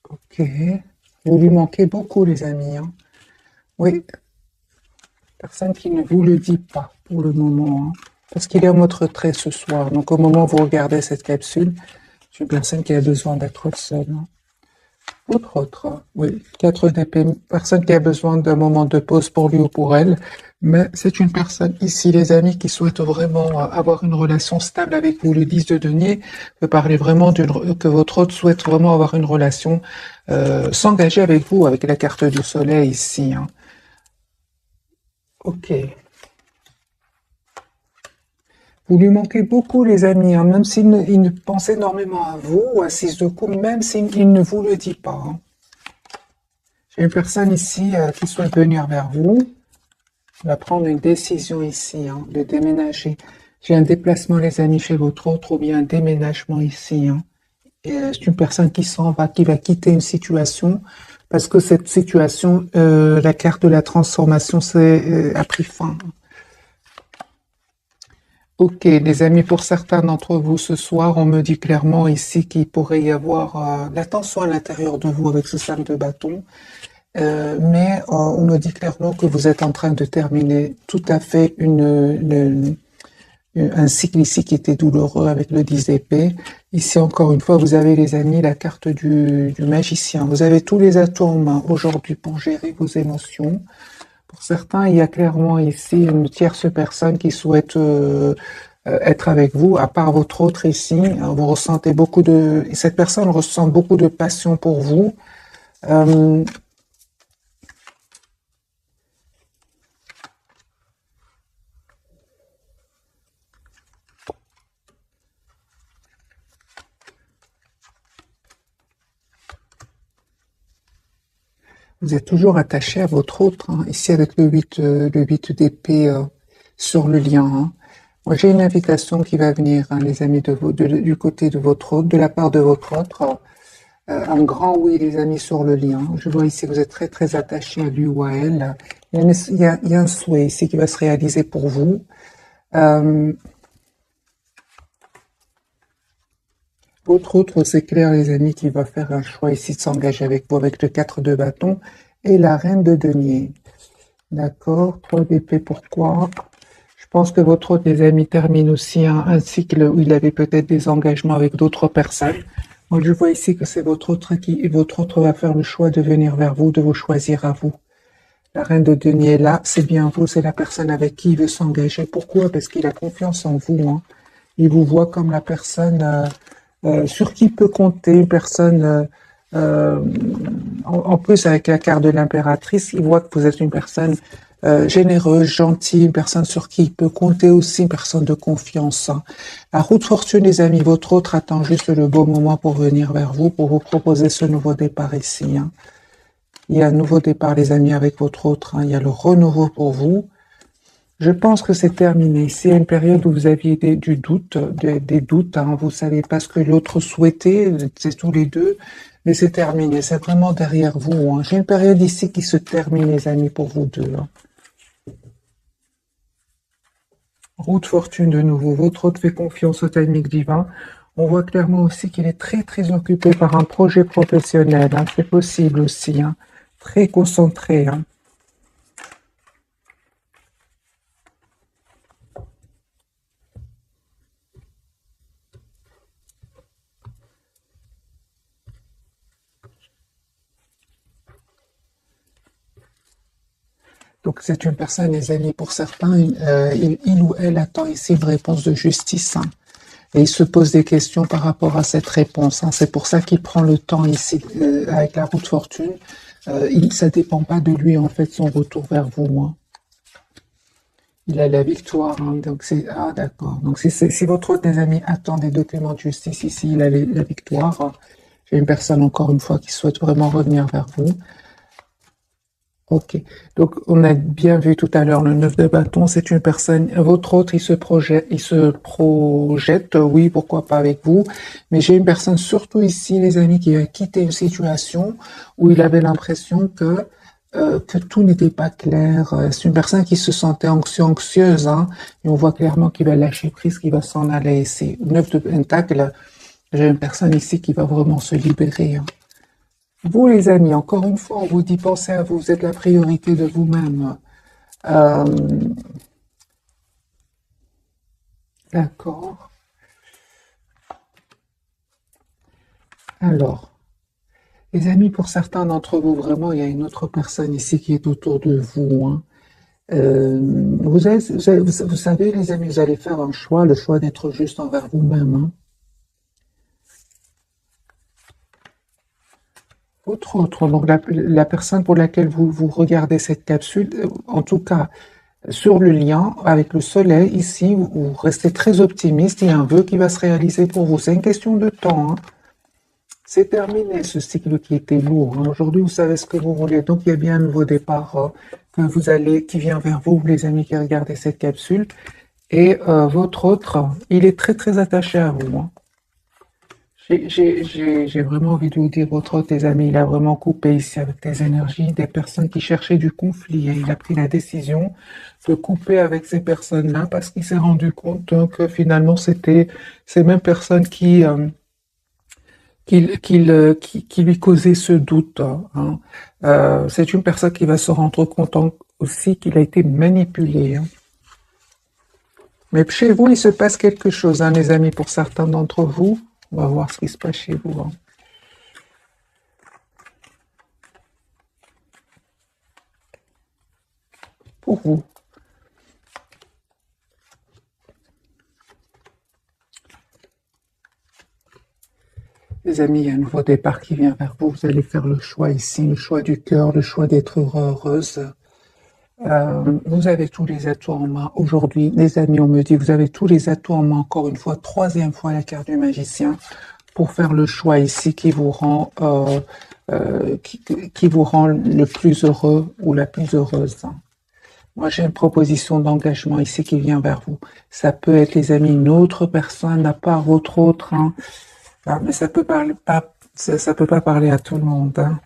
Ok. Vous lui manquez beaucoup, les amis, hein. Oui, personne qui ne vous le dit pas pour le moment, hein. Parce qu'il est en mode retrait ce soir. Donc, au moment où vous regardez cette capsule, c'est une personne qui a besoin d'être seule, hein. Autre, oui, 4 d'épée, personne qui a besoin d'un moment de pause pour lui ou pour elle, mais c'est une personne ici, les amis, qui souhaite vraiment avoir une relation stable avec vous. Le 10 de denier peut parler vraiment que votre hôte souhaite vraiment avoir une relation, s'engager avec vous, avec la carte du soleil ici, hein. Ok. Vous lui manquez beaucoup, les amis, hein, même il ne pense énormément à vous, à 6 de coupe, même s'il ne vous le dit pas, hein. J'ai une personne ici qui souhaite venir vers vous. On va prendre une décision ici, hein, de déménager. J'ai un déplacement, les amis, chez votre autre, ou bien un déménagement ici, hein. C'est une personne qui s'en va, qui va quitter une situation, parce que cette situation, la carte de la transformation, a pris fin. Ok, les amis, pour certains d'entre vous ce soir, on me dit clairement ici qu'il pourrait y avoir la tension à l'intérieur de vous avec ce sac de bâton. Mais on me dit clairement que vous êtes en train de terminer tout à fait un cycle ici qui était douloureux avec le 10 d'épée. Ici, encore une fois, vous avez, les amis, la carte du magicien. Vous avez tous les atouts en main aujourd'hui pour gérer vos émotions. Pour certains, il y a clairement ici une tierce personne qui souhaite être avec vous, à part votre autre ici. Vous ressentez cette personne ressent beaucoup de passion pour vous. Euh, Vous êtes toujours attaché à votre autre, hein, ici avec le 8 d'épée sur le lien, hein. Moi, j'ai une invitation qui va venir, hein, les amis, du côté de votre autre, de la part de votre autre. Un grand oui, les amis, sur le lien. Je vois ici que vous êtes très, très attaché à lui ou à elle. Il y a un souhait ici qui va se réaliser pour vous. Votre autre, c'est clair, les amis, qui va faire un choix ici de s'engager avec vous avec le 4 de bâton et la reine de denier. D'accord, 3 d'épée, pourquoi? Je pense que votre autre, les amis, termine aussi un cycle où il avait peut-être des engagements avec d'autres personnes. Moi, je vois ici que c'est votre autre va faire le choix de venir vers vous, de vous choisir à vous. La reine de denier est là, c'est bien vous, c'est la personne avec qui il veut s'engager. Pourquoi? Parce qu'il a confiance en vous, hein. Il vous voit comme la personne sur qui il peut compter, une personne, en plus avec la carte de l'impératrice, il voit que vous êtes une personne généreuse, gentille, une personne sur qui il peut compter aussi, une personne de confiance, hein. La roue de fortune, les amis, votre autre attend juste le bon moment pour venir vers vous, pour vous proposer ce nouveau départ ici, hein. Il y a un nouveau départ, les amis, avec votre autre, hein. Il y a le renouveau pour vous. Je pense que c'est terminé. C'est une période où vous aviez du doute, des doutes, hein. Vous savez pas ce que l'autre souhaitait, c'est tous les deux, mais c'est terminé. C'est vraiment derrière vous, hein. J'ai une période ici qui se termine, les amis, pour vous deux, hein. Roue de fortune de nouveau. Votre hôte fait confiance au timing divin. On voit clairement aussi qu'il est très très occupé par un projet professionnel, hein. C'est possible aussi, hein. Très concentré, hein. Donc c'est une personne, les amis, pour certains, il ou elle attend ici une réponse de justice, hein. Et il se pose des questions par rapport à cette réponse, hein. C'est pour ça qu'il prend le temps ici avec la roue de fortune. Ça dépend pas de lui en fait son retour vers vous, hein. Il a la victoire, hein. Donc c'est d'accord. Donc si votre autre des amis attend des documents de justice ici, il a la victoire, hein. J'ai une personne encore une fois qui souhaite vraiment revenir vers vous. Ok. Donc, on a bien vu tout à l'heure le 9 de bâton, c'est une personne, votre autre, il se projette, oui, pourquoi pas avec vous. Mais j'ai une personne, surtout ici, les amis, qui a quitté une situation où il avait l'impression que tout n'était pas clair. C'est une personne qui se sentait anxieuse, hein. Et on voit clairement qu'il va lâcher prise, qu'il va s'en aller. C'est 9 de pentacle. J'ai une personne ici qui va vraiment se libérer, hein. Vous les amis, encore une fois, on vous dit pensez à vous, vous êtes la priorité de vous-même. Euh, d'accord. Alors, les amis, pour certains d'entre vous, vraiment, il y a une autre personne ici qui est autour de vous, hein. Vous savez, les amis, vous allez faire un choix, le choix d'être juste envers vous-même, hein. Autre, donc la personne pour laquelle vous regardez cette capsule, en tout cas, sur le lien avec le soleil, ici, vous restez très optimiste, il y a un vœu qui va se réaliser pour vous. C'est une question de temps, hein. C'est terminé ce cycle qui était lourd, hein. Aujourd'hui, vous savez ce que vous voulez. Donc, il y a bien un nouveau départ qui vient vers vous, les amis qui regardez cette capsule. Et votre autre, il est très très attaché à vous, hein. J'ai vraiment envie de vous dire, votre autre, tes amis, il a vraiment coupé ici avec tes énergies, des personnes qui cherchaient du conflit. Et il a pris la décision de couper avec ces personnes-là parce qu'il s'est rendu compte que finalement, c'était ces mêmes personnes qui lui causait ce doute, hein. C'est une personne qui va se rendre compte aussi qu'il a été manipulé, hein. Mais chez vous, il se passe quelque chose, hein, les amis, pour certains d'entre vous. On va voir ce qui se passe chez vous, hein. Pour vous. Les amis, il y a un nouveau départ qui vient vers vous. Vous allez faire le choix ici, le choix du cœur, le choix d'être heureuse. Vous avez tous les atouts en main. Aujourd'hui, les amis, on me dit, vous avez tous les atouts en main, encore une fois, troisième fois la carte du magicien, pour faire le choix ici qui vous rend, qui vous rend le plus heureux ou la plus heureuse. Moi, j'ai une proposition d'engagement ici qui vient vers vous. Ça peut être, les amis, une autre personne à part votre autre, hein. Ah, mais ça peut pas parler à tout le monde, hein.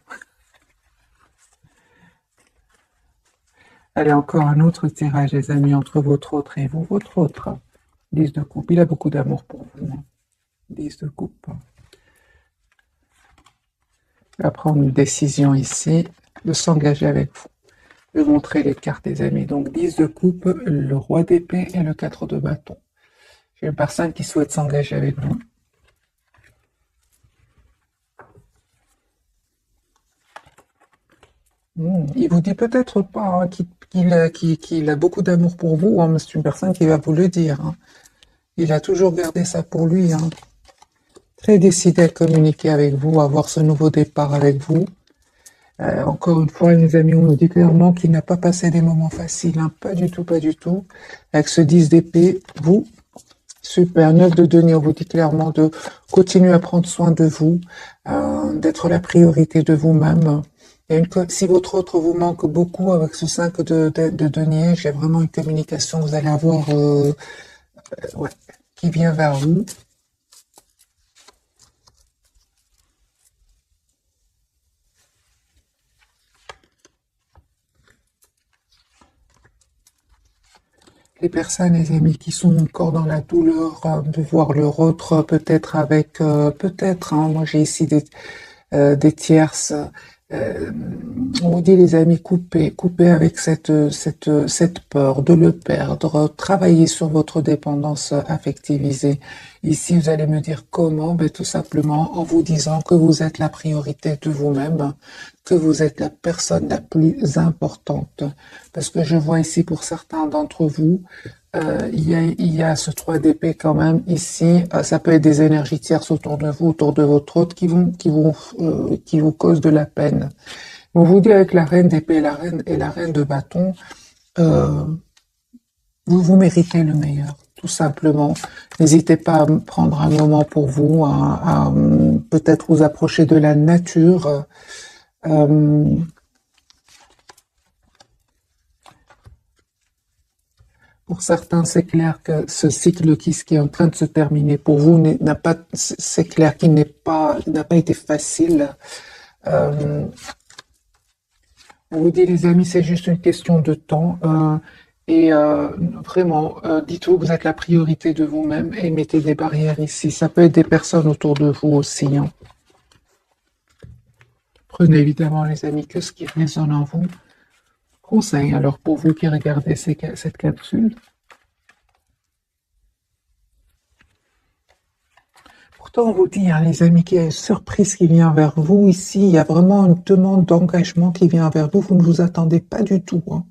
Allez, encore un autre tirage, les amis, entre votre autre et vous. Votre autre, 10 de coupe. Il a beaucoup d'amour pour vous, hein. 10 de coupe. Il va prendre une décision ici de s'engager avec vous. Je vais montrer les cartes, les amis. Donc, 10 de coupe, le roi d'épée et le 4 de bâton. J'ai une personne qui souhaite s'engager avec vous. Il vous dit peut-être pas, hein, qu'il a beaucoup d'amour pour vous, hein, mais c'est une personne qui va vous le dire, hein. Il a toujours gardé ça pour lui, hein. Très décidé à communiquer avec vous, à avoir ce nouveau départ avec vous. Encore une fois, les amis, on nous dit clairement qu'il n'a pas passé des moments faciles, hein. Pas du tout, pas du tout. Avec ce 10 d'épée, vous, super, 9 de denier, on vous dit clairement de continuer à prendre soin de vous, d'être la priorité de vous-même. Si votre autre vous manque beaucoup avec ce 5 de denier, j'ai vraiment une communication que vous allez avoir ouais, qui vient vers vous. Les personnes, les amis, qui sont encore dans la douleur de voir leur autre, peut-être avec, peut-être, hein, moi j'ai ici des tierces. Euh, on vous dit, les amis, coupez avec cette peur de le perdre, travaillez sur votre dépendance affectivisée. Ici, vous allez me dire comment? Ben, tout simplement en vous disant que vous êtes la priorité de vous-même, que vous êtes la personne la plus importante. Parce que je vois ici pour certains d'entre vous, il y a ce 3 d'épée quand même ici. Ça peut être des énergies tierces autour de vous, autour de votre autre, qui vous causent de la peine. On vous dit avec la reine d'épée et la reine de bâton, euh, vous méritez le meilleur, tout simplement. N'hésitez pas à prendre un moment pour vous, à peut-être vous approcher de la nature. Euh, Pour certains, c'est clair que ce cycle qui est en train de se terminer pour vous n'a pas, c'est clair qu'il n'a pas été facile. Euh, on vous dit, les amis, c'est juste une question de temps. Et vraiment, dites-vous que vous êtes la priorité de vous-même et mettez des barrières ici. Ça peut être des personnes autour de vous aussi, hein. Prenez évidemment, les amis, que ce qui résonne en vous. Conseil, alors, pour vous qui regardez cette capsule. Pourtant, on vous dit, hein, les amis, qu'il y a une surprise qui vient vers vous ici. Il y a vraiment une demande d'engagement qui vient vers vous. Vous ne vous attendez pas du tout. Hein.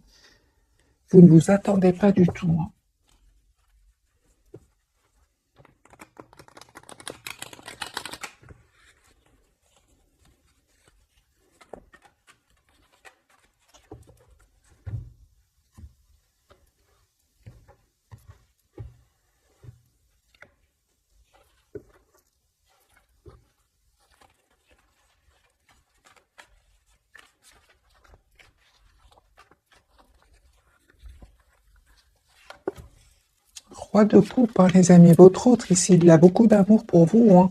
Vous ne vous attendez pas du tout. Hein. Roi de coupe, hein, les amis. Votre autre ici, il a beaucoup d'amour pour vous. Hein.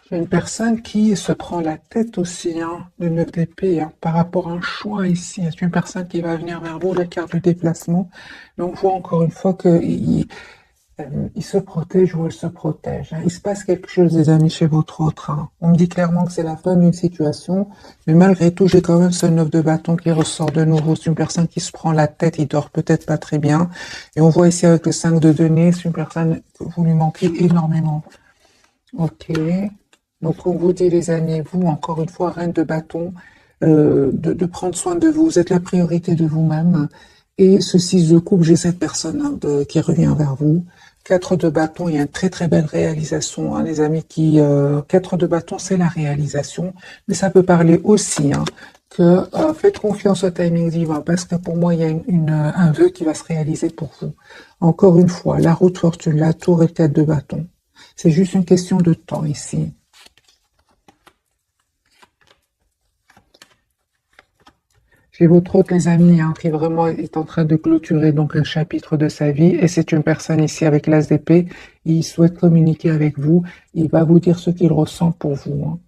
J'ai une personne qui se prend la tête aussi, hein, de 9 d'épée, hein, par rapport à un choix ici. C'est une personne qui va venir vers vous, la carte du déplacement. Donc, on voit encore une fois qu'il il se protège ou elle se protège. Hein. Il se passe quelque chose, les amis, chez votre autre. Hein. On me dit clairement que c'est la fin d'une situation, mais malgré tout, j'ai quand même ce 9 de bâton qui ressort de nouveau. C'est une personne qui se prend la tête, il dort peut-être pas très bien. Et on voit ici avec le 5 de denier, c'est une personne que vous lui manquez énormément. Ok. Donc, on vous dit, les amis, vous, encore une fois, reine de bâton, de prendre soin de vous. Vous êtes la priorité de vous-même. Et ce 6 de coupe, j'ai cette personne, hein, qui revient vers vous. 4 de bâton, il y a une très très belle réalisation, hein, les amis. 4 de bâton, c'est la réalisation. Mais ça peut parler aussi, hein, que faites confiance au timing divin, parce que pour moi, il y a un vœu qui va se réaliser pour vous. Encore une fois, la route fortune, la tour et 4 de bâton. C'est juste une question de temps ici. J'ai votre autre, les amis, hein, qui vraiment est en train de clôturer donc un chapitre de sa vie. Et c'est une personne ici avec l'as d'épée. Il souhaite communiquer avec vous. Il va vous dire ce qu'il ressent pour vous. Hein.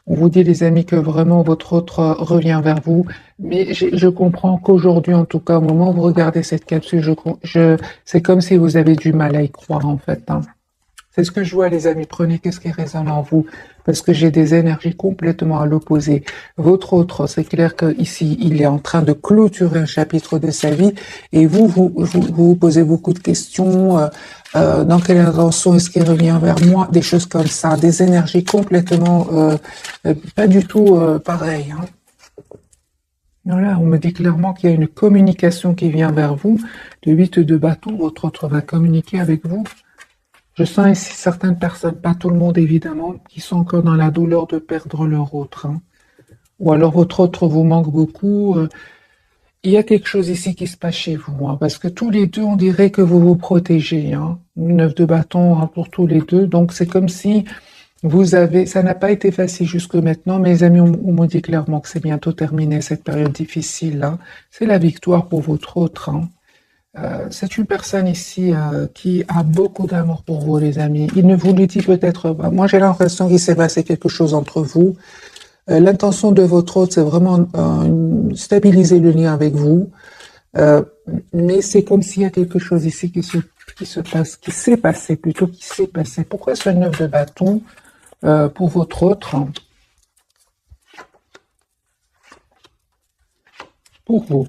On vous dit, les amis, que vraiment votre autre revient vers vous. Mais je comprends qu'aujourd'hui, en tout cas, au moment où vous regardez cette capsule, c'est comme si vous avez du mal à y croire, en fait. Hein. C'est ce que je vois, les amis. Prenez qu'est-ce qui résonne en vous, parce que j'ai des énergies complètement à l'opposé. Votre autre, c'est clair qu'ici, il est en train de clôturer un chapitre de sa vie, et vous posez beaucoup de questions. Dans quelle intention est-ce qu'il revient vers moi? Des choses comme ça, des énergies complètement pas du tout pareilles. Hein. Voilà, on me dit clairement qu'il y a une communication qui vient vers vous. Le 8 de bâton, votre autre va communiquer avec vous. Je sens ici certaines personnes, pas tout le monde évidemment, qui sont encore dans la douleur de perdre leur autre. Hein. Ou alors votre autre vous manque beaucoup. Il y a quelque chose ici qui se passe chez vous, hein, parce que tous les deux, on dirait que vous vous protégez. Hein. 9 de bâton, hein, pour tous les deux. Donc c'est comme si ça n'a pas été facile jusque maintenant, mais les amis, on me dit clairement que c'est bientôt terminé cette période difficile. Là. C'est la victoire pour votre autre. Hein. C'est une personne ici qui a beaucoup d'amour pour vous, les amis. Il ne vous le dit peut-être pas. Moi, j'ai l'impression qu'il s'est passé quelque chose entre vous. L'intention de votre hôte, c'est vraiment stabiliser le lien avec vous. Mais c'est comme s'il y a quelque chose ici qui se passe, qui s'est passé plutôt, qui s'est passé. Pourquoi ce 9 de bâton pour votre autre? Pour vous.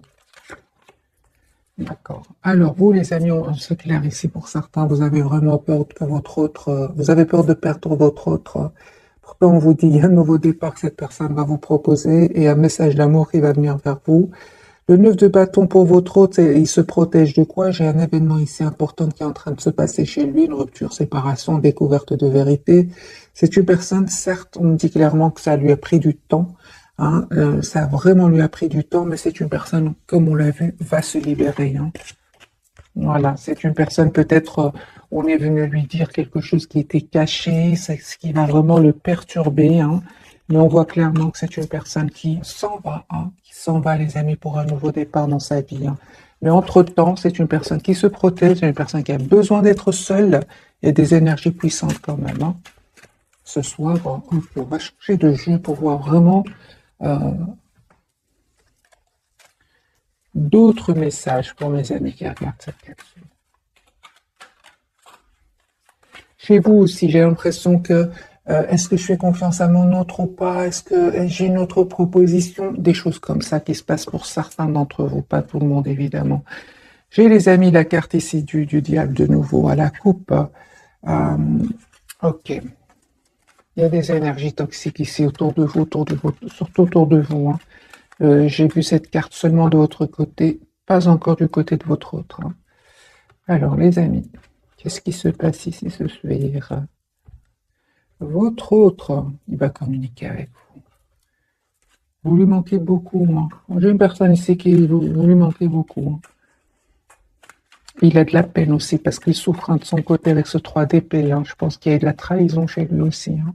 D'accord. Alors, vous, les amis, c'est clair ici pour certains, vous avez vraiment peur que votre autre, vous avez peur de perdre votre autre. Pourtant, on vous dit, il y a un nouveau départ que cette personne va vous proposer et un message d'amour qui va venir vers vous. Le 9 de bâton pour votre autre, il se protège de quoi? J'ai un événement ici important qui est en train de se passer chez lui, une rupture, séparation, découverte de vérité. C'est une personne, certes, on me dit clairement que ça lui a pris du temps. Hein, ça vraiment lui a pris du temps, mais c'est une personne, comme on l'a vu, va se libérer. Hein. Voilà, c'est une personne peut-être, on est venu lui dire quelque chose qui était caché, c'est ce qui va vraiment le perturber. Hein. Mais on voit clairement que c'est une personne qui s'en va, hein, qui s'en va, les amis, pour un nouveau départ dans sa vie. Hein. Mais entre-temps, c'est une personne qui se protège, c'est une personne qui a besoin d'être seule et des énergies puissantes quand même. Hein. Ce soir, on va changer de jeu pour voir vraiment d'autres messages pour mes amis qui regardent cette capsule. Chez vous aussi, j'ai l'impression que est-ce que je fais confiance à mon autre ou pas? Est-ce que j'ai une autre proposition? Des choses comme ça qui se passent pour certains d'entre vous, pas tout le monde évidemment. J'ai les amis, la carte ici du diable de nouveau à la coupe. Euh, ok. Il y a des énergies toxiques ici autour de vous, surtout autour de vous. Hein. J'ai vu cette carte seulement de votre côté, pas encore du côté de votre autre. Hein. Alors, les amis, qu'est-ce qui se passe ici ce soir? Votre autre, il va communiquer avec vous. Vous lui manquez beaucoup. Hein. J'ai une personne ici qui vous lui manquez beaucoup. Hein. Il a de la peine aussi parce qu'il souffre hein, de son côté avec ce 3 d'épée. Hein. Je pense qu'il y a de la trahison chez lui aussi. Hein.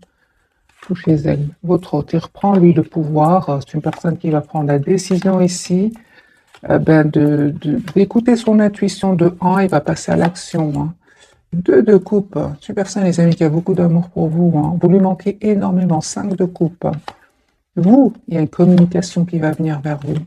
Tout chez elle. Votre autre, il reprend lui le pouvoir. C'est une personne qui va prendre la décision ici d'écouter son intuition de 1, il va passer à l'action. Hein. 2 de coupe. C'est une personne, les amis, qui a beaucoup d'amour pour vous. Hein. Vous lui manquez énormément. 5 de coupe. Vous, il y a une communication qui va venir vers vous.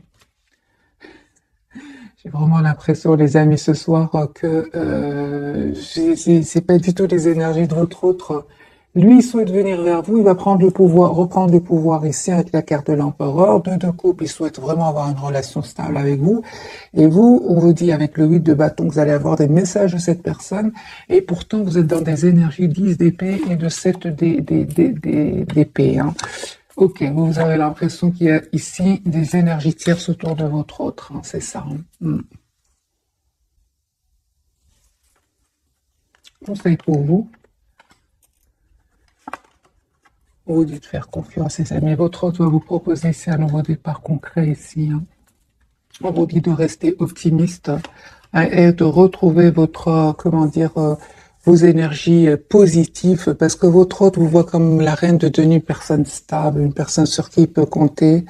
J'ai vraiment l'impression, les amis, ce soir, que c'est pas du tout les énergies de votre autre. Lui, il souhaite venir vers vous, il va prendre le pouvoir, reprendre le pouvoir ici avec la carte de l'empereur. 2 de coupe, il souhaite vraiment avoir une relation stable avec vous. Et vous, on vous dit avec le 8 de bâton que vous allez avoir des messages de cette personne. Et pourtant, vous êtes dans des énergies 10 d'épée et de 7 d'épée. Hein. Ok, vous avez l'impression qu'il y a ici des énergies tierces autour de votre autre, hein, c'est ça. Hein. Conseil pour vous. On vous dit de faire confiance, les amis. Votre autre va vous proposer ici un nouveau départ concret ici. Hein. On vous dit de rester optimiste hein, et de retrouver votre, comment dire, vos énergies positives parce que votre autre vous voit comme la reine de tenue, une personne stable, une personne sur qui il peut compter.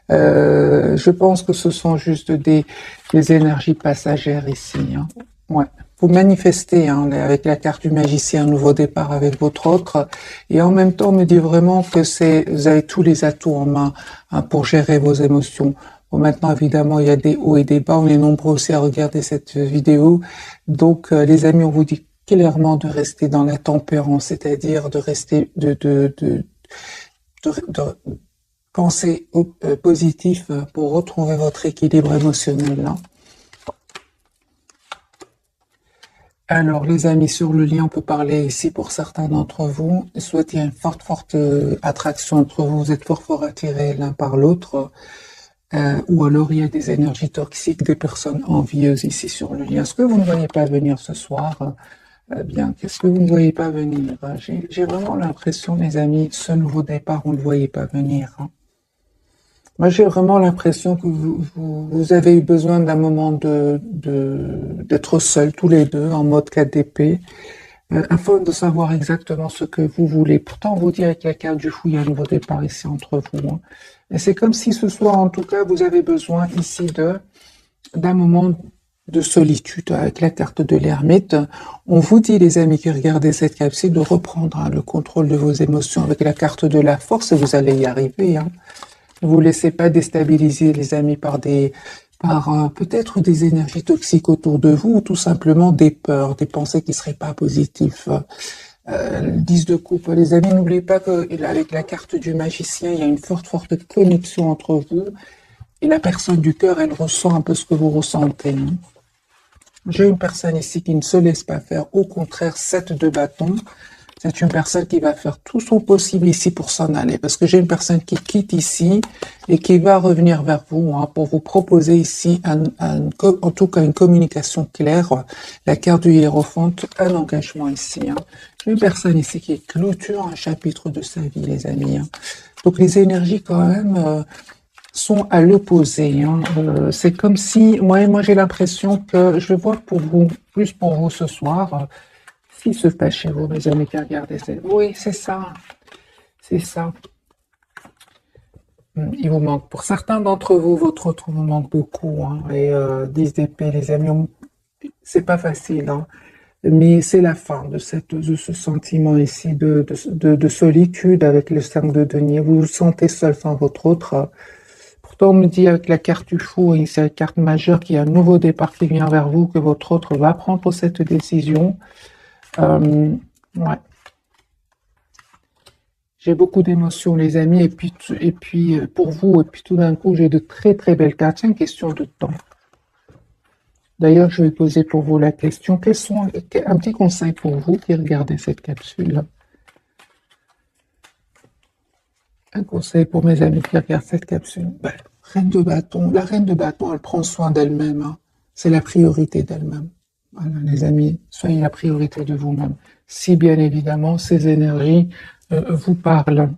Je pense que ce sont juste des énergies passagères ici. Hein. Ouais. Vous manifestez hein, avec la carte du magicien un nouveau départ avec votre autre et en même temps on me dit vraiment que vous avez tous les atouts en main hein, pour gérer vos émotions. Bon, maintenant évidemment il y a des hauts et des bas, on est nombreux aussi à regarder cette vidéo. Donc les amis, on vous dit clairement de rester dans la tempérance, c'est-à-dire de rester de penser positif pour retrouver votre équilibre émotionnel. Hein. Alors, les amis, sur le lien, on peut parler ici pour certains d'entre vous. Soit il y a une forte attraction entre vous, vous êtes fort attirés l'un par l'autre, ou alors il y a des énergies toxiques, des personnes envieuses ici sur le lien. Est-ce que vous ne voyez pas venir ce soir? Bien, qu'est-ce que vous ne voyez pas venir? J'ai vraiment l'impression, les amis, ce nouveau départ, on ne le voyait pas venir. Hein. Moi, j'ai vraiment l'impression que vous avez eu besoin d'un moment d'être seuls, tous les deux, en mode 4 d'épée, afin de savoir exactement ce que vous voulez. Pourtant, on vous dit avec la carte du fou, il y a un nouveau départ ici entre vous. Hein. Et c'est comme si ce soir, en tout cas, vous avez besoin ici d'un moment de solitude avec la carte de l'ermite. On vous dit, les amis qui regardez cette capsule, de reprendre hein, le contrôle de vos émotions avec la carte de la force et vous allez y arriver. Hein. Ne vous laissez pas déstabiliser, les amis, par peut-être des énergies toxiques autour de vous ou tout simplement des peurs, des pensées qui seraient pas positives. 10 de coupe, les amis, n'oubliez pas qu'avec la carte du magicien, il y a une forte connexion entre vous et la personne du cœur, elle ressent un peu ce que vous ressentez. Hein. J'ai une personne ici qui ne se laisse pas faire, au contraire, 7 de bâton. C'est une personne qui va faire tout son possible ici pour s'en aller. Parce que j'ai une personne qui quitte ici et qui va revenir vers vous hein, pour vous proposer ici, en tout cas, une communication claire. La carte du hiérophant, un engagement ici. Hein. J'ai une personne ici qui clôture un chapitre de sa vie, les amis. Hein. Donc les énergies, quand même, sont à l'opposé. Hein. C'est comme si, moi j'ai l'impression que, je vois pour vous, plus pour vous ce soir, qui se passe chez vous, mes amis qui regardez ça. Oui, c'est ça. C'est ça. Il vous manque. Pour certains d'entre vous, votre autre vous manque beaucoup. Hein. Et 10 d'épée, les amis, c'est pas facile. Hein. Mais c'est la fin de ce sentiment ici de solitude avec le 5 de denier. Vous vous sentez seul sans votre autre. Pourtant, on me dit avec la carte du fou, et c'est la carte majeure, qu'il y a un nouveau départ qui vient vers vous, que votre autre va prendre cette décision. Ouais. J'ai beaucoup d'émotions, les amis, et puis pour vous, et puis tout d'un coup, j'ai de très très belles cartes. C'est une question de temps. D'ailleurs, je vais poser pour vous la question. Un petit conseil pour vous qui regardez cette capsule? Un conseil pour mes amis qui regardent cette capsule. Ben, reine de bâton. La reine de bâton, elle prend soin d'elle-même, hein. C'est la priorité d'elle-même. Voilà, les amis, soyez la priorité de vous-même. Si bien évidemment ces énergies vous parlent.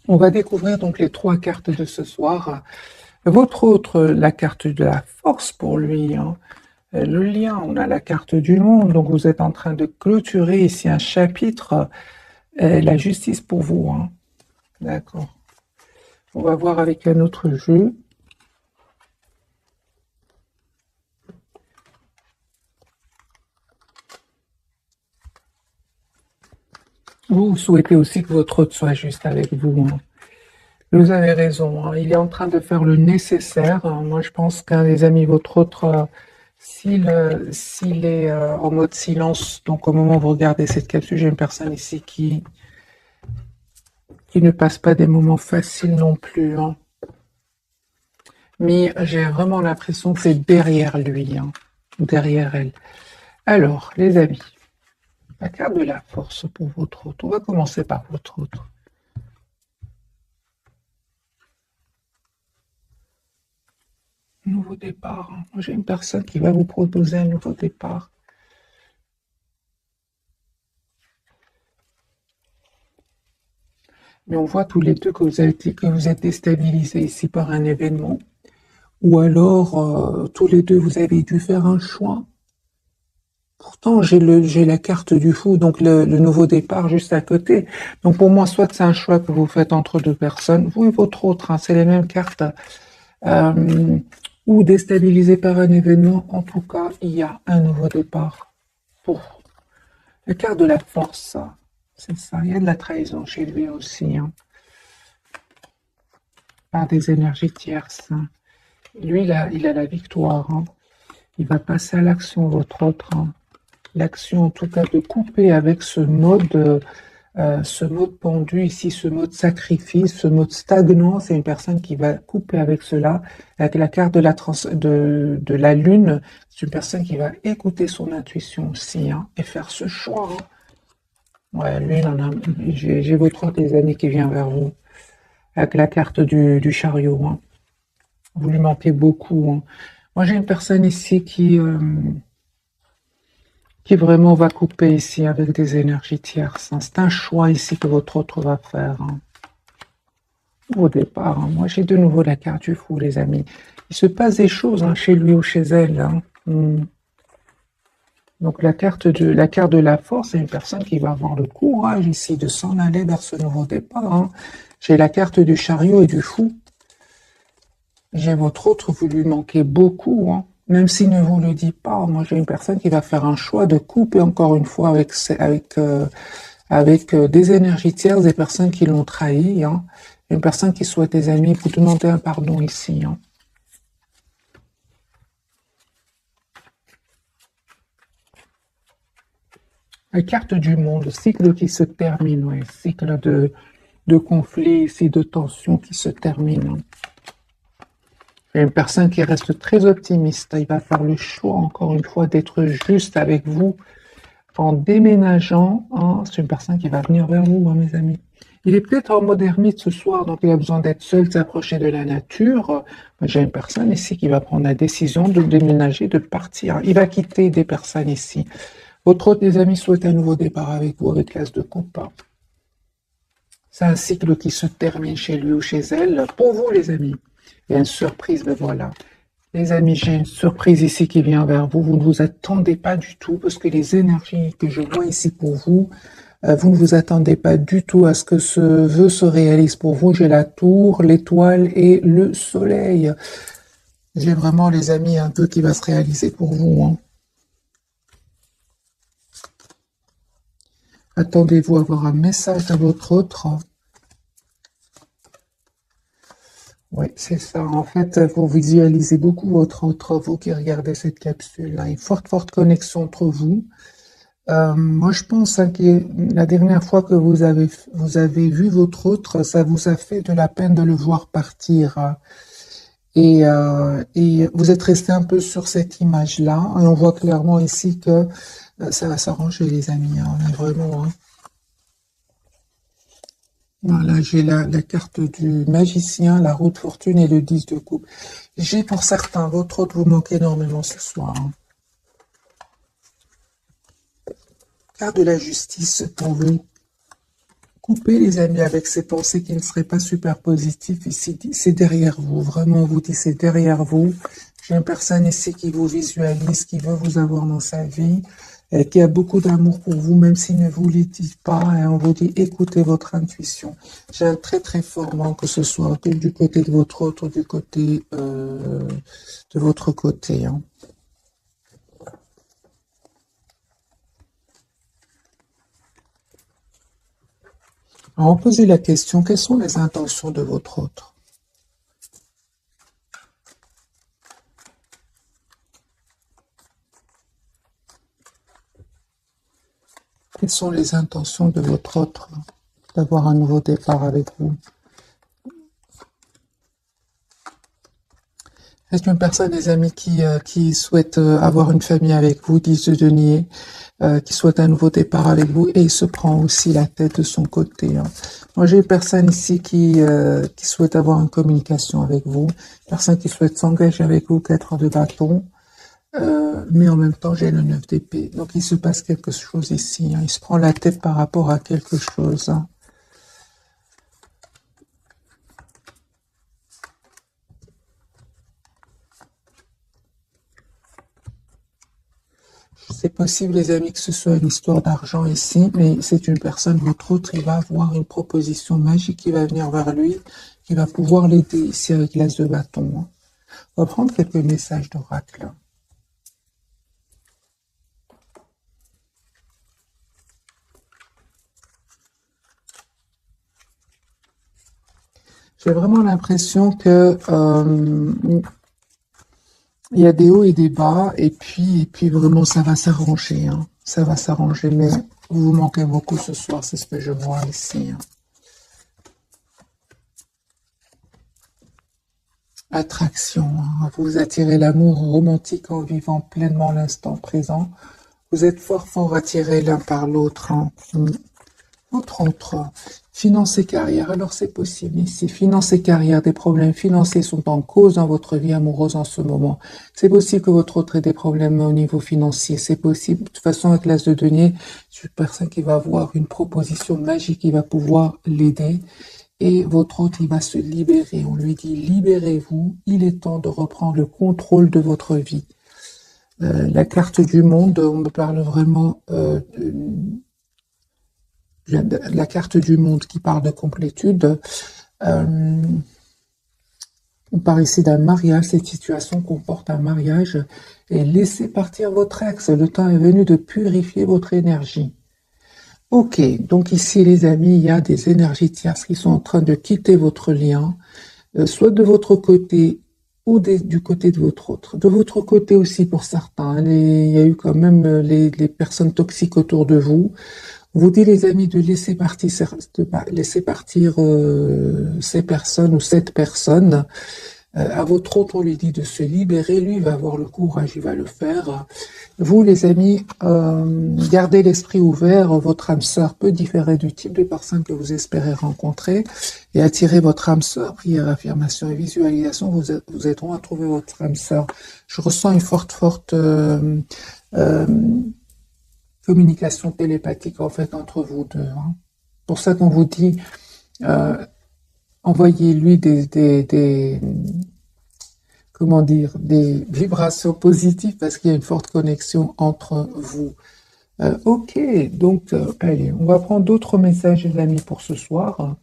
On va découvrir donc les trois cartes de ce soir. Votre autre, la carte de la force pour lui, hein. Le lien, on a la carte du monde. Donc vous êtes en train de clôturer ici un chapitre. La justice pour vous, hein. D'accord. On va voir avec un autre jeu. Vous souhaitez aussi que votre hôte soit juste avec vous, hein. Vous avez raison, hein. Il est en train de faire le nécessaire, hein. Moi, je pense qu'un des amis, votre autre, s'il est en mode silence, donc au moment où vous regardez cette capsule, j'ai une personne ici qui ne passe pas des moments faciles non plus, hein. Mais j'ai vraiment l'impression que c'est derrière lui, hein, derrière elle. Alors, les amis, la carte de la force pour votre autre. On va commencer par votre autre. Nouveau départ, hein. Moi, j'ai une personne qui va vous proposer un nouveau départ. Mais on voit tous les deux que vous êtes déstabilisés ici par un événement. Ou alors, tous les deux, vous avez dû faire un choix. Pourtant, j'ai la carte du fou, donc le nouveau départ juste à côté. Donc pour moi, soit c'est un choix que vous faites entre deux personnes, vous et votre autre, hein, c'est les mêmes cartes, euh, ou déstabilisé par un événement. En tout cas, il y a un nouveau départ. Pour la carte de la force, c'est ça. Il y a de la trahison chez lui aussi, hein, par des énergies tierces, hein. Lui, il a la victoire, hein. Il va passer à l'action, votre autre, hein. L'action, en tout cas, de couper avec ce mode pendu ici, ce mode sacrifice, ce mode stagnant. C'est une personne qui va couper avec cela. Avec la carte de la lune, c'est une personne qui va écouter son intuition aussi, hein, et faire ce choix, hein. Ouais, lui, j'ai votre autre, les amis, qui vient vers vous. Avec la carte du chariot, hein. Vous lui manquez beaucoup, hein. Moi, j'ai une personne ici qui vraiment va couper ici avec des énergies tierces, hein. C'est un choix ici que votre autre va faire, hein. Au départ, hein. Moi, j'ai de nouveau la carte du fou, les amis. Il se passe des choses, hein, chez lui ou chez elle, hein. Donc la carte de la force, c'est une personne qui va avoir le courage ici de s'en aller vers ce nouveau départ, hein. J'ai la carte du chariot et du fou. J'ai votre autre, vous lui manquez beaucoup, hein. Même s'il ne vous le dit pas, moi j'ai une personne qui va faire un choix de couper encore une fois avec des énergies tierces, des personnes qui l'ont trahi, hein. Une personne qui souhaite des amis, vous demandez un pardon ici, hein. La carte du monde, cycle qui se termine, ouais. Cycle de conflit ici, de tension qui se termine, hein. Il y a une personne qui reste très optimiste. Il va faire le choix, encore une fois, d'être juste avec vous en déménageant, hein. C'est une personne qui va venir vers vous, hein, mes amis. Il est peut-être en mode ermite ce soir, donc il a besoin d'être seul, de s'approcher de la nature. J'ai une personne ici qui va prendre la décision de déménager, de partir. Il va quitter des personnes ici. Votre autre, des amis, souhaite un nouveau départ avec vous, avec l'as de coupe. C'est un cycle qui se termine chez lui ou chez elle. Pour vous, les amis, il y a une surprise, mais voilà. Les amis, j'ai une surprise ici qui vient vers vous. Vous ne vous attendez pas du tout, parce que les énergies que je vois ici pour vous, vous ne vous attendez pas du tout à ce que ce vœu se réalise pour vous. J'ai la tour, l'étoile et le soleil. J'ai vraiment, les amis, un vœu qui va se réaliser pour vous, hein. Attendez-vous à avoir un message de votre autre. Oui, c'est ça. En fait, vous visualisez beaucoup votre autre, vous qui regardez cette capsule. Là. Une forte, forte connexion entre vous. Moi, je pense hein, que la dernière fois que vous avez vu votre autre, ça vous a fait de la peine de le voir partir. Et vous êtes resté un peu sur cette image-là. Et on voit clairement ici que ça va s'arranger, les amis. Hein, on est vraiment. Hein. Voilà, j'ai la carte du magicien, la roue de fortune et le 10 de coupe. J'ai pour certains, votre autre vous manque énormément ce soir. Hein. Carte de la justice pour vous. Coupez les amis avec ces pensées qui ne seraient pas super positives ici. C'est derrière vous, vraiment, on vous dit c'est derrière vous. J'ai une personne ici qui vous visualise, qui veut vous avoir dans sa vie, qui a beaucoup d'amour pour vous, même s'il ne vous le dit pas. Et on vous dit écoutez votre intuition. J'ai un très très fort manque, que ce soit du côté de votre autre, du côté de votre côté. Hein. Alors, on posait la question, quelles sont les intentions de votre autre? Quelles sont les intentions de votre autre d'avoir un nouveau départ avec vous? Est-ce une personne, des amis, qui souhaite avoir une famille avec vous, 10 de denier, qui souhaite un nouveau départ avec vous et il se prend aussi la tête de son côté. Hein. Moi, j'ai une personne ici qui souhaite avoir une communication avec vous, une personne qui souhaite s'engager avec vous, 4 de bâton, mais en même temps, j'ai le 9 d'épée. Donc, il se passe quelque chose ici. Hein. Il se prend la tête par rapport à quelque chose. Hein. C'est possible, les amis, que ce soit une histoire d'argent ici, mais c'est une personne, votre autre, il va avoir une proposition magique qui va venir vers lui, qui va pouvoir l'aider ici avec l'as de bâton. Hein. On va prendre quelques messages d'oracle. J'ai vraiment l'impression que il y a des hauts et des bas, et puis vraiment ça va s'arranger. Hein. Ça va s'arranger, mais vous vous manquez beaucoup ce soir, c'est ce que je vois ici. Hein. Attraction, hein. Vous attirez l'amour romantique en vivant pleinement l'instant présent. Vous êtes fort fort attirés l'un par l'autre. Hein. Autre, finances et carrière. Alors c'est possible ici. Finances et carrière, des problèmes financiers sont en cause dans votre vie amoureuse en ce moment. C'est possible que votre autre ait des problèmes au niveau financier. C'est possible. De toute façon, avec l'as de denier, c'est une personne qui va avoir une proposition magique qui va pouvoir l'aider. Et votre autre, il va se libérer. On lui dit, libérez-vous. Il est temps de reprendre le contrôle de votre vie. La carte du monde, on me parle vraiment la carte du monde qui parle de complétude. Euh, on parle ici d'un mariage. Cette situation comporte un mariage. Et laissez partir votre ex. Le temps est venu de purifier votre énergie. Ok, donc ici les amis, il y a des énergies tierces qui sont en train de quitter votre lien, soit de votre côté ou du côté de votre autre. De votre côté aussi pour certains, il y a eu quand même les personnes toxiques autour de vous. On vous dit les amis de laisser partir, laisser partir ces personnes ou cette personne. À votre autre, on lui dit de se libérer. Lui, il va avoir le courage, il va le faire. Vous, les amis, gardez l'esprit ouvert. Votre âme sœur peut différer du type de personne que vous espérez rencontrer et attirer votre âme sœur. Prière, affirmation et visualisation vous aideront à trouver votre âme sœur. Je ressens une forte euh, communication télépathique en fait entre vous deux. Hein. Pour ça qu'on vous dit, euh, envoyez-lui comment dire, des vibrations positives parce qu'il y a une forte connexion entre vous. Ok, donc allez, on va prendre d'autres messages, les amis, pour ce soir.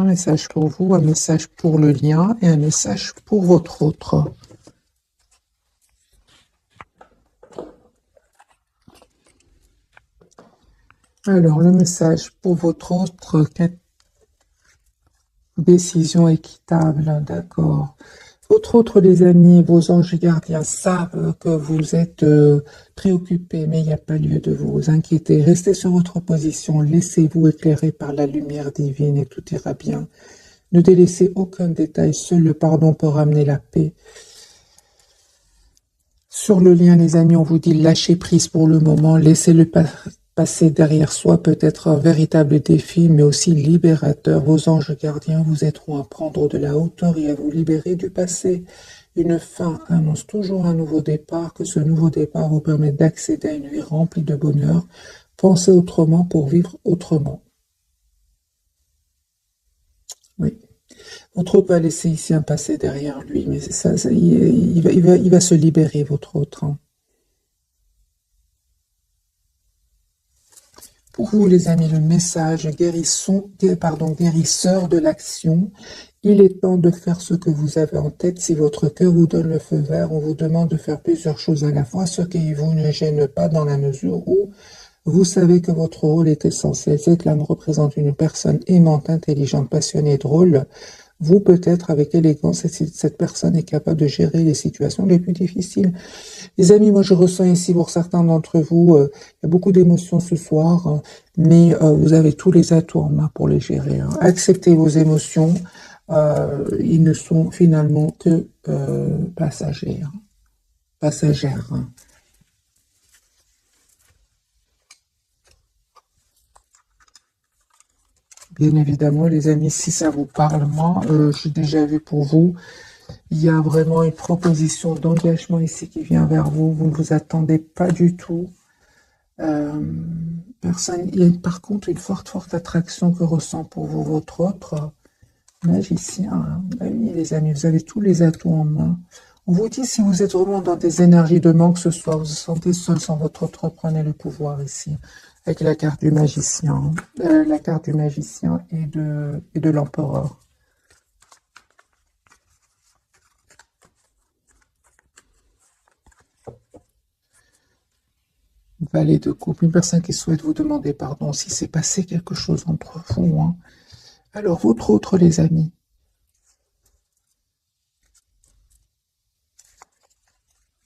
Un message pour vous, un message pour le lien et un message pour votre autre. Alors, le message pour votre autre, Décision équitable, d'accord. Autre autre, les amis, vos anges gardiens savent que vous êtes préoccupés, mais il n'y a pas lieu de vous inquiéter. Restez sur votre position, laissez-vous éclairer par la lumière divine et tout ira bien. Ne délaissez aucun détail, seul le pardon peut ramener la paix. Sur le lien, les amis, on vous dit lâchez prise pour le moment, laissez-le passer derrière soi, peut-être un véritable défi, mais aussi libérateur. Vos anges gardiens vous aideront à prendre de la hauteur et à vous libérer du passé. Une fin annonce toujours un nouveau départ, que ce nouveau départ vous permet d'accéder à une vie remplie de bonheur. Pensez autrement pour vivre autrement. Oui. Votre autre va laisser ici un passé derrière lui, mais c'est ça, il va se libérer, votre autre. Hein. Pour vous, les amis, le message guérisseur de l'action. Il est temps de faire ce que vous avez en tête. Si votre cœur vous donne le feu vert, on vous demande de faire plusieurs choses à la fois, ce qui vous ne gêne pas dans la mesure où vous savez que votre rôle est essentiel. Cette lame représente une personne aimante, intelligente, passionnée et drôle. Vous, peut-être, avec élégance, cette personne est capable de gérer les situations les plus difficiles. Les amis, moi je ressens ici pour certains d'entre vous, il y a beaucoup d'émotions ce soir, hein, mais vous avez tous les atouts en main pour les gérer. Hein. Acceptez vos émotions, ils ne sont finalement que passagères. Passagères. Hein. Bien évidemment, les amis, si ça vous parle, moi, j'ai déjà vu pour vous, il y a vraiment une proposition d'engagement ici qui vient vers vous. Vous ne vous attendez pas du tout. Personne, il y a par contre une forte attraction que ressent pour vous votre autre magicien. Hein. Oui, les amis, vous avez tous les atouts en main. On vous dit, si vous êtes vraiment dans des énergies de manque ce soir, vous vous sentez seul sans votre autre, prenez le pouvoir ici. Avec la carte du magicien, la carte du magicien et de l'empereur. Valet de coupe, une personne qui souhaite vous demander pardon si c'est passé quelque chose entre vous. Hein. Alors, votre autre, les amis.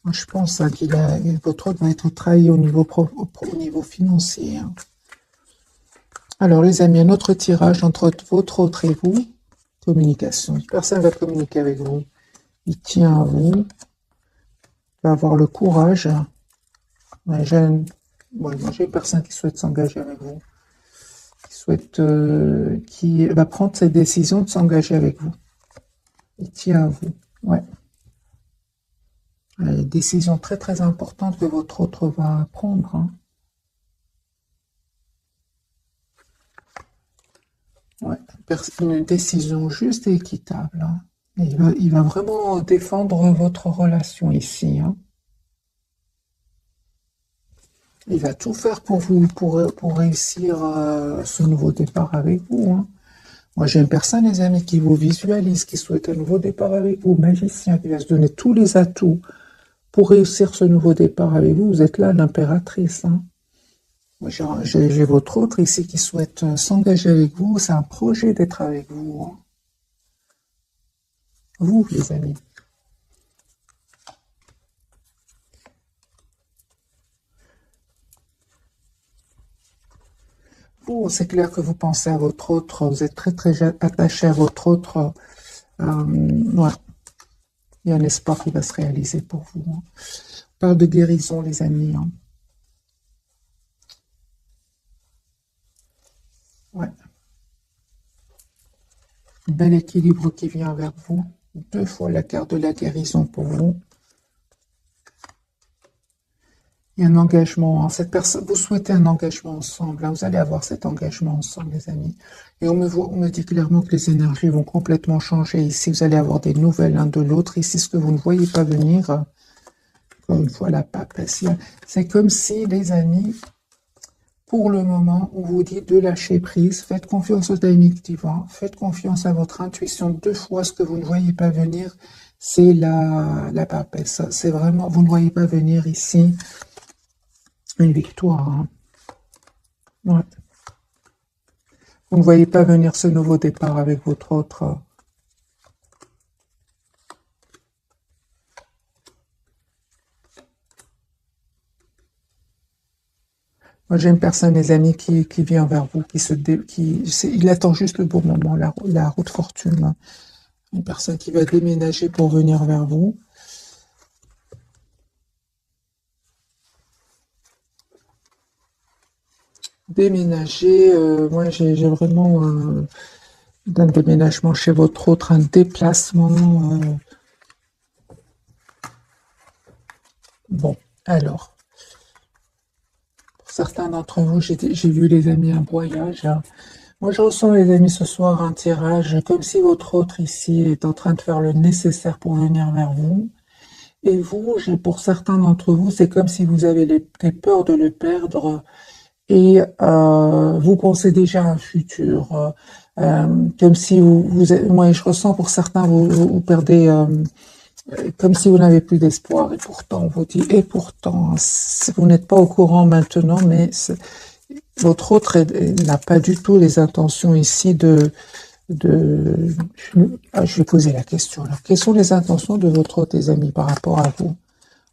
Moi, je pense hein, votre autre va être trahi au niveau financier. Hein. Alors, les amis, un autre tirage entre votre autre et vous. Communication. Une personne va communiquer avec vous. Il tient à vous. Il va avoir le courage. Ouais, j'ai une personne qui souhaite s'engager avec vous. Qui va prendre cette décision de s'engager avec vous. Il tient à vous. Ouais. Une décision très importante que votre autre va prendre. Hein. Ouais. Une décision juste et équitable. Hein. Il va vraiment défendre votre relation ici. Hein. Il va tout faire pour vous, pour réussir ce nouveau départ avec vous. Hein. Moi, j'ai une personne, les amis, qui vous visualise, qui souhaite un nouveau départ avec vous, magicien, qui va se donner tous les atouts pour réussir ce nouveau départ avec vous. Vous êtes là, l'impératrice. Hein. Moi, j'ai votre autre ici qui souhaite s'engager avec vous. C'est un projet d'être avec vous. Hein. Vous, les amis. Vous, c'est clair que vous pensez à votre autre. Vous êtes très attaché à votre autre. Ouais. Il y a un espoir qui va se réaliser pour vous. Hein. On parle de guérison, les amis. Hein. Ouais. Bel équilibre qui vient vers vous. 2 fois la carte de la guérison pour vous. Il y a un engagement. Hein. Cette personne, vous souhaitez un engagement ensemble. Hein. Vous allez avoir cet engagement ensemble, les amis. Et on me dit clairement que les énergies vont complètement changer. Ici, vous allez avoir des nouvelles l'un de l'autre. Ici, ce que vous ne voyez pas venir, encore une fois, la papesse. C'est comme si, les amis, pour le moment, on vous dit de lâcher prise. Faites confiance au timing divin. Faites confiance à votre intuition. 2 fois, ce que vous ne voyez pas venir, c'est la papesse. C'est vraiment, vous ne voyez pas venir ici une victoire. Hein. Ouais. Vous ne voyez pas venir ce nouveau départ avec votre autre. Moi, j'ai une personne, les amis, qui vient vers vous, il attend juste le bon moment, la route fortune. Une personne qui va déménager pour venir vers vous. Déménager, moi j'ai vraiment un déménagement chez votre autre, un déplacement. Bon, alors, pour certains d'entre vous, j'ai vu les amis un voyage. Moi, je ressens, les amis, ce soir un tirage, comme si votre autre ici est en train de faire le nécessaire pour venir vers vous. Et vous, pour certains d'entre vous, c'est comme si vous avez des peurs de le perdre et vous pensez déjà à un futur. Comme si moi, je ressens pour certains, vous perdez, comme si vous n'avez plus d'espoir. Et pourtant, on vous dit, et pourtant, vous n'êtes pas au courant maintenant, mais votre autre n'a pas du tout les intentions ici je vais poser la question. Alors, quelles sont les intentions de votre autre, tes amis, par rapport à vous?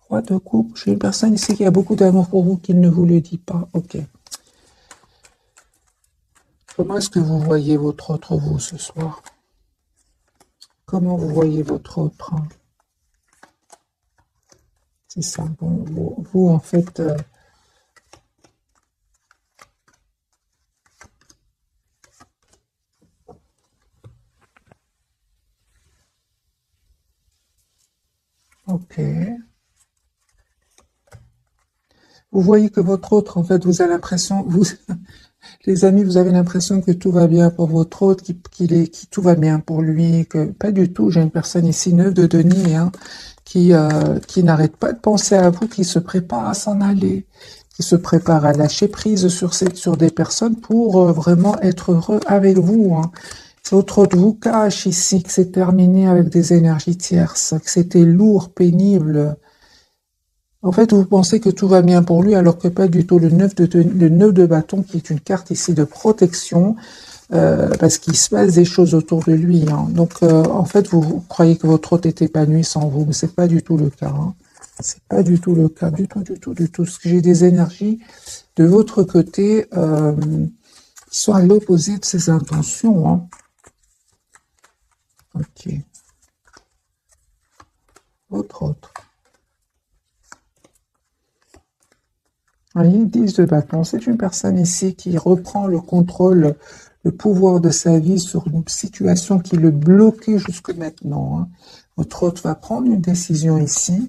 Roi de coupe, j'ai une personne ici qui a beaucoup d'amour pour vous, qui ne vous le dit pas. Ok. Comment est-ce que vous voyez votre autre, vous, ce soir? Comment vous voyez votre autre? C'est ça. Bon, vous en fait... ok. Vous voyez que votre autre, en fait, vous avez l'impression... Les amis, vous avez l'impression que tout va bien pour votre autre, tout va bien pour lui, que pas du tout. J'ai une personne ici, 9 de Denis, hein, qui n'arrête pas de penser à vous, qui se prépare à s'en aller, qui se prépare à lâcher prise sur des personnes pour vraiment être heureux avec vous. Hein. Votre autre vous cache ici que c'est terminé avec des énergies tierces, que c'était lourd, pénible. En fait, vous pensez que tout va bien pour lui, alors que pas du tout. Le 9 de bâton, qui est une carte ici de protection, parce qu'il se passe des choses autour de lui. Hein. Donc, en fait, vous croyez que votre hôte est épanoui sans vous, mais c'est pas du tout le cas. Hein. C'est pas du tout le cas, du tout, du tout, du tout. Parce que j'ai des énergies de votre côté qui sont à l'opposé de ses intentions. Hein. Ok. Votre autre. Voyez, 10 de bâton, c'est une personne ici qui reprend le contrôle, le pouvoir de sa vie sur une situation qui le bloquait jusque maintenant. Hein. Votre hôte va prendre une décision ici.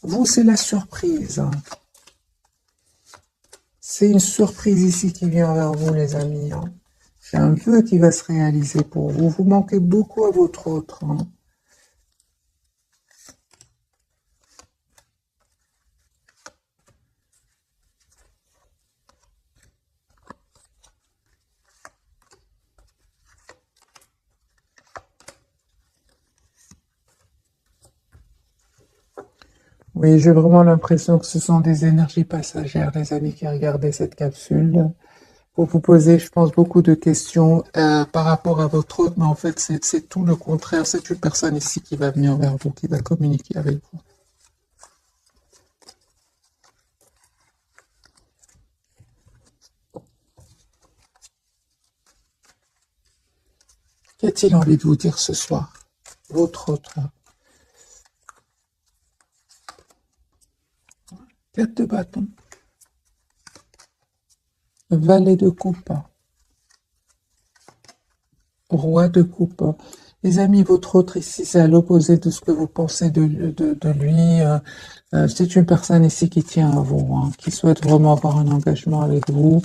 Vous, c'est la surprise. Hein. C'est une surprise ici qui vient vers vous, les amis. Hein. C'est un vœu qui va se réaliser pour vous. Vous manquez beaucoup à votre autre. Hein. Oui, j'ai vraiment l'impression que ce sont des énergies passagères, les amis qui regardaient cette capsule. Pour vous poser, je pense, beaucoup de questions par rapport à votre autre, mais en fait, c'est tout le contraire. C'est une personne ici qui va venir vers vous, qui va communiquer avec vous. Qu'a-t-il envie de vous dire ce soir? Votre autre. 4 de bâton. Valet de coupe. Roi de coupe. Les amis, votre autre ici, c'est à l'opposé de ce que vous pensez de lui. C'est une personne ici qui tient à vous, hein, qui souhaite vraiment avoir un engagement avec vous.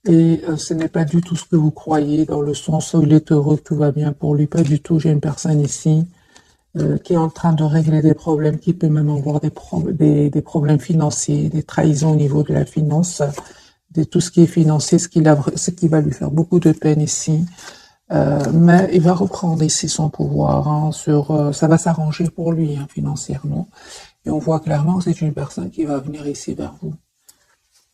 Et ce n'est pas du tout ce que vous croyez, dans le sens où il est heureux, tout va bien pour lui. Pas du tout. J'ai une personne ici qui est en train de régler des problèmes, qui peut même avoir des problèmes financiers, des trahisons au niveau de la finance, de tout ce qui est financier, ce qui va lui faire beaucoup de peine ici. Mais il va reprendre ici son pouvoir, hein, ça va s'arranger pour lui, hein, financièrement. Et on voit clairement que c'est une personne qui va venir ici vers vous.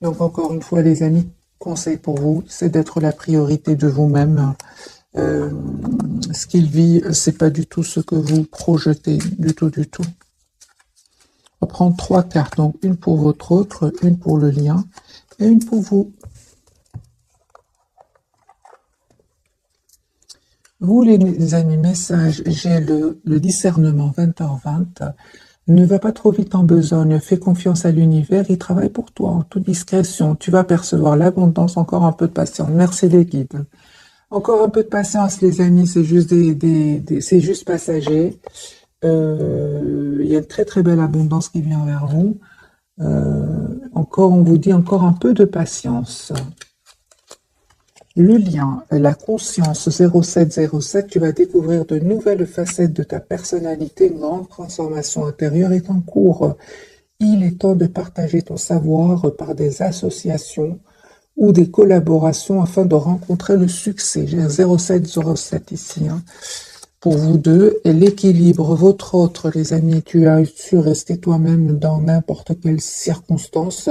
Donc encore une fois, les amis, conseil pour vous, c'est d'être la priorité de vous-même. Ce qu'il vit, c'est pas du tout ce que vous projetez, du tout, du tout. On va prendre 3 cartes, donc une pour votre autre, une pour le lien et une pour vous. Vous les amis, message, j'ai le discernement 20h20. Ne va pas trop vite en besogne, fais confiance à l'univers, il travaille pour toi en toute discrétion. Tu vas percevoir l'abondance, encore un peu de patience. Merci les guides. Encore un peu de patience les amis, c'est juste c'est juste passager. Il y a une très très belle abondance qui vient vers vous. Encore, on vous dit encore un peu de patience. Le lien, la conscience 0707, tu vas découvrir de nouvelles facettes de ta personnalité. Une grande transformation intérieure est en cours. Il est temps de partager ton savoir par des associations ou des collaborations afin de rencontrer le succès. J'ai un 0707 ici, hein, pour vous deux. Et l'équilibre, votre autre, les amis, tu as su rester toi-même dans n'importe quelle circonstance.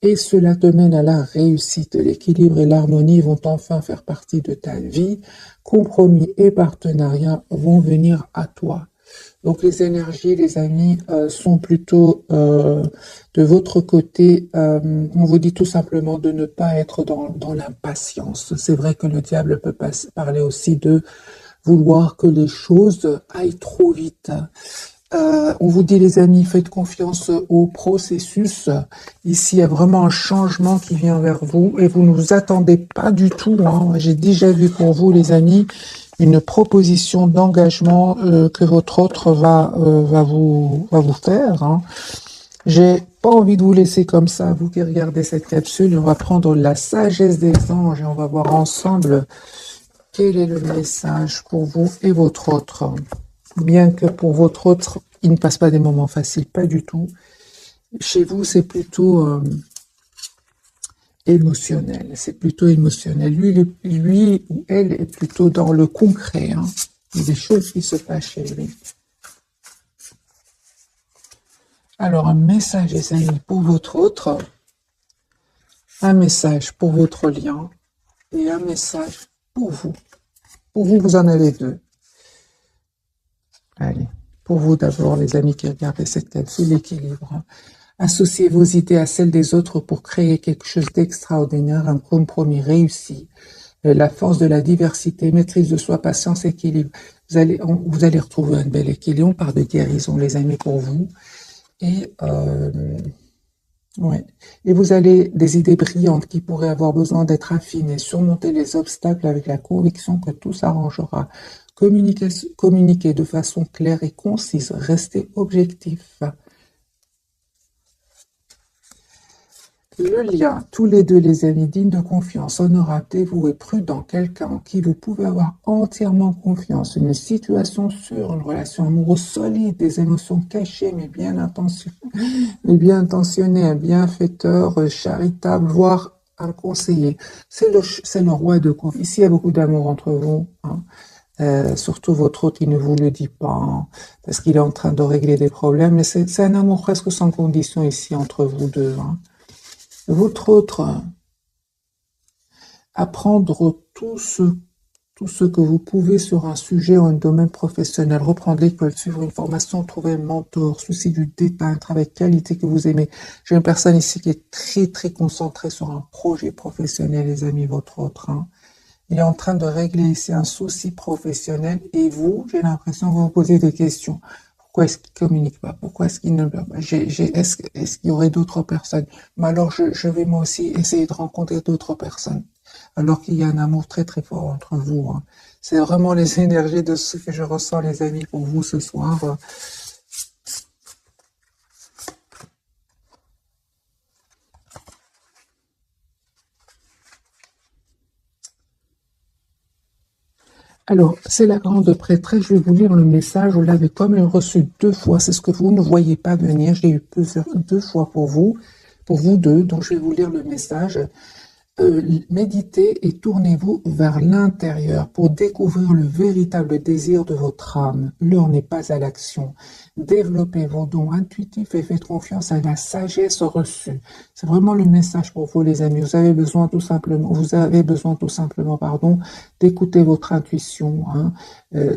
Et cela te mène à la réussite. L'équilibre et l'harmonie vont enfin faire partie de ta vie. Compromis et partenariat vont venir à toi. Donc les énergies, les amis, sont plutôt de votre côté. On vous dit tout simplement de ne pas être dans l'impatience. C'est vrai que le diable peut parler aussi de vouloir que les choses aillent trop vite. On vous dit les amis, faites confiance au processus. Ici, il y a vraiment un changement qui vient vers vous et vous ne vous attendez pas du tout. Hein. J'ai déjà vu pour vous les amis une proposition d'engagement que votre autre va vous faire. Hein. J'ai pas envie de vous laisser comme ça, vous qui regardez cette capsule. On va prendre la sagesse des anges et on va voir ensemble quel est le message pour vous et votre autre. Bien que pour votre autre, il ne passe pas des moments faciles, pas du tout. Chez vous, c'est plutôt émotionnel. C'est plutôt émotionnel. Lui ou elle est plutôt dans le concret. Hein. Il y a des choses qui se passent chez lui. Alors, un message, les amis, pour votre autre. Un message pour votre lien. Et un message pour vous. Pour vous, vous en avez deux. Allez, pour vous d'abord, les amis qui regardent cette capsule, l'équilibre. Associez vos idées à celles des autres pour créer quelque chose d'extraordinaire, un compromis réussi. La force de la diversité, maîtrise de soi, patience, équilibre. Vous allez retrouver un bel équilibre. On parle de guérison, les amis, pour vous. Et, ouais. Et vous avez des idées brillantes qui pourraient avoir besoin d'être affinées, surmonter les obstacles avec la conviction que tout s'arrangera. Communiquer de façon claire et concise, rester objectif. Le lien, tous les deux les amis, dignes de confiance, honorable, dévoué, prudent, quelqu'un en qui vous pouvez avoir entièrement confiance, une situation sûre, une relation amoureuse solide, des émotions cachées mais bien intentionnées, un bienfaiteur, charitable, voire un conseiller. C'est le roi de confiance. Ici, il y a beaucoup d'amour entre vous. Hein. Surtout votre autre, il ne vous le dit pas, hein, parce qu'il est en train de régler des problèmes, mais c'est un amour presque sans condition ici entre vous deux. Hein. Votre autre, apprendre tout ce que vous pouvez sur un sujet ou un domaine professionnel, reprendre l'école, suivre une formation, trouver un mentor, souci du détail, un travail de qualité que vous aimez. J'ai une personne ici qui est très très concentrée sur un projet professionnel, les amis, votre autre. Hein. Il est en train de régler ici un souci professionnel et vous, j'ai l'impression que vous vous posez des questions. Pourquoi est-ce qu'il ne communique pas? Pourquoi est-ce qu'il ne... Est-ce qu'il y aurait d'autres personnes? Mais alors, je vais moi aussi essayer de rencontrer d'autres personnes. Alors qu'il y a un amour très très fort entre vous. Hein. C'est vraiment les énergies de ce que je ressens, les amis, pour vous ce soir. Alors, c'est la grande prêtresse, je vais vous lire le message, vous l'avez comme reçu 2 fois, c'est ce que vous ne voyez pas venir, j'ai eu 2 fois pour vous deux, donc je vais vous lire le message. méditez et tournez-vous vers l'intérieur pour découvrir le véritable désir de votre âme. L'heure n'est pas à l'action. Développez vos dons intuitifs et faites confiance à la sagesse reçue. C'est vraiment le message pour vous, les amis. Vous avez besoin tout simplement, pardon, d'écouter votre intuition, hein.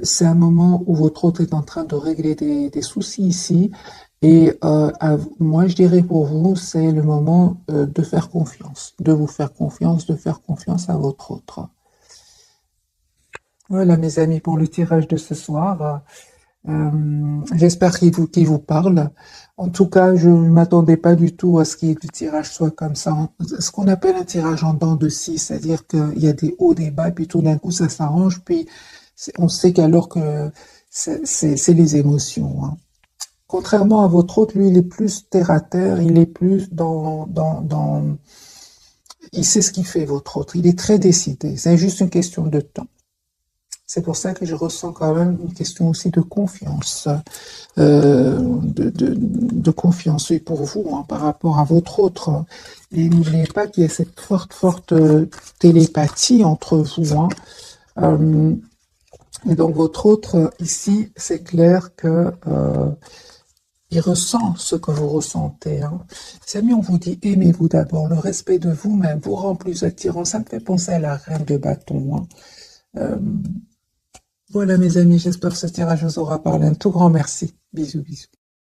C'est un moment où votre hôte est en train de régler des soucis ici. Et moi, je dirais pour vous, c'est le moment de faire confiance, de vous faire confiance, de faire confiance à votre autre. Voilà, mes amis, pour le tirage de ce soir. J'espère qu'il vous parle. En tout cas, je ne m'attendais pas du tout à ce que le tirage soit comme ça. Ce qu'on appelle un tirage en dents de scie, c'est-à-dire qu'il y a des hauts, des bas, puis tout d'un coup, ça s'arrange, puis on sait qu'alors que c'est les émotions, hein. Contrairement à votre autre, lui, il est plus terre à terre, il est plus il sait ce qu'il fait, votre autre. Il est très décidé. C'est juste une question de temps. C'est pour ça que je ressens quand même une question aussi de confiance, de confiance, oui, pour vous, hein, par rapport à votre autre. Et n'oubliez pas qu'il y a cette forte télépathie entre vous, hein. Et donc votre autre, ici, c'est clair que il ressent ce que vous ressentez, hein. C'est mieux, on vous dit, aimez-vous d'abord. Le respect de vous-même vous rend plus attirant. Ça me fait penser à la reine de bâton, hein. Euh, voilà, mes amis, j'espère que ce tirage vous aura parlé. Un tout grand merci. Bisous, bisous.